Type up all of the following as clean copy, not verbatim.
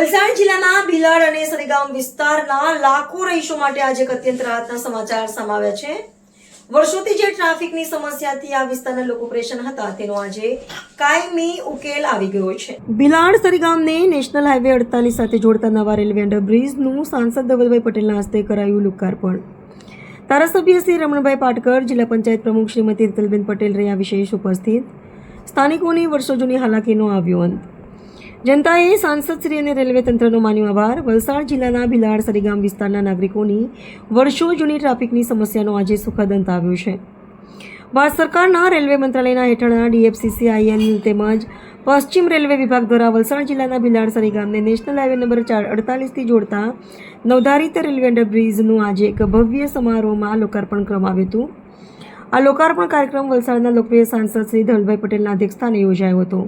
વલસાડ જિલ્લાના ભીલાડ અને સરીગામ વિસ્તારના લાખો રહીશો માટે આજે એક અત્યંત રાહતના સમાચાર સામે આવ્યા છે. વર્ષોથી જે ટ્રાફિકની સમસ્યાથી આ વિસ્તારના લોકો પરેશાન હતા તેનો આજે કાયમી ઉકેલ આવી ગયો છે. ભીલાડ સરીગામને નેશનલ હાઈવે 48 સાથે જોડતા નવા રેલવે અંડરબ્રિજનું સાંસદ ધવલભાઈ પટેલના હસ્તે કરાયું લોકાર્પણ. ધારાસભ્ય શ્રી રમણભાઈ પાટકર, જિલ્લા પંચાયત પ્રમુખ શ્રીમતી રીતલબેન પટેલ રહ્યા વિશેષ ઉપસ્થિત. સ્થાનિકોની વર્ષો જૂની હાલાકીનો આવ્યો અંત. જનતાએ સાંસદશ્રી અને રેલવે તંત્રનો માન્યો આભાર. વલસાડ જિલ્લાના ભીલાડ સરીગામ વિસ્તારના નાગરિકોની વર્ષો જૂની ટ્રાફિકની સમસ્યાનો આજે સુખદ અંત આવ્યો છે. ભારત સરકારના રેલવે મંત્રાલયના હેઠળના DFCCIL તેમજ પશ્ચિમ રેલવે વિભાગ દ્વારા વલસાડ જિલ્લાના ભીલાડ સરીગામને નેશનલ હાઈવે નંબર 48થી જોડતા નવધારિત રેલવે અંડરબ્રિજનું આજે એક ભવ્ય સમારોહમાં લોકાર્પણ કરવામાં આવ્યું હતું. આ લોકાર્પણ કાર્યક્રમ વલસાડના લોકપ્રિય સાંસદ શ્રી ધવલભાઈ પટેલના અધ્યક્ષસ્થાને યોજાયો હતો.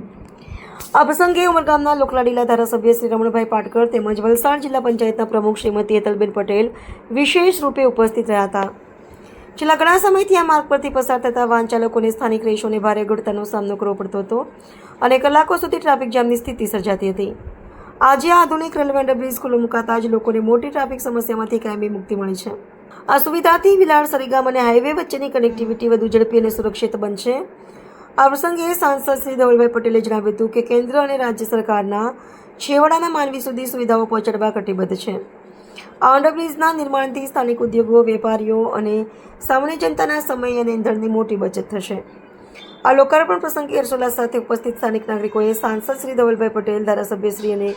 આ પ્રસંગે ઉમરગામના લોકલાડીલા ધારાસભ્ય શ્રી રમણભાઈ પાટકર તેમજ વલસાડ જિલ્લા પંચાયતના પ્રમુખ શ્રીમતી રીતલબેન પટેલ વિશેષ રૂપે ઉપસ્થિત રહ્યા હતા. છેલ્લા ઘણા સમયથી આ માર્ગ પરથી પસાર થતા વાહન ચાલકોને સ્થાનિક રહીશોને ભારે અગવડતાનો સામનો કરવો પડતો હતો અને કલાકો સુધી ટ્રાફિક જામની સ્થિતિ સર્જાતી હતી. આજે આધુનિક રેલવે અંડરબ્રિજ ખુલ્લો મુકાતા જ લોકોને મોટી ટ્રાફિક સમસ્યામાંથી કાયમી મુક્તિ મળી છે. આ સુવિધાથી ભીલાડ સરીગામ અને હાઈવે વચ્ચેની કનેક્ટિવિટી વધુ ઝડપી અને સુરક્ષિત બનશે. આ પ્રસંગે સાંસદ શ્રી ધવલભાઈ પટેલે જણાવ્યું હતું કે કેન્દ્ર અને રાજ્ય સરકારના છેવાડાના માનવી સુધી સુવિધાઓ પહોંચાડવા કટિબદ્ધ છે. આ અંડરબ્રિજના નિર્માણથી સ્થાનિક ઉદ્યોગો, વેપારીઓ અને સામાન્ય જનતાના સમય અને ઇંધણની મોટી બચત થશે. આ લોકાર્પણ પ્રસંગે હર્ષોલ્લાસ સાથે ઉપસ્થિત સ્થાનિક નાગરિકોએ સાંસદ શ્રી ધવલભાઈ પટેલ, ધારાસભ્યશ્રી અને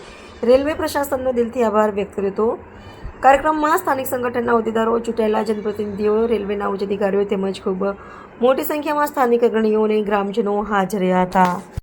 રેલવે પ્રશાસનનો દિલથી આભાર વ્યક્ત કર્યો હતો. કાર્યક્રમમાં સ્થાનિક સંગઠનના હોદ્દેદારો, ચૂંટાયેલા જનપ્રતિનિધિઓ, રેલવેના ઉચ્ચ અધિકારીઓ તેમજ ખૂબ મોટી સંખ્યામાં સ્થાનિક અગ્રણીઓ અને ગ્રામજનો હાજર રહ્યા હતા.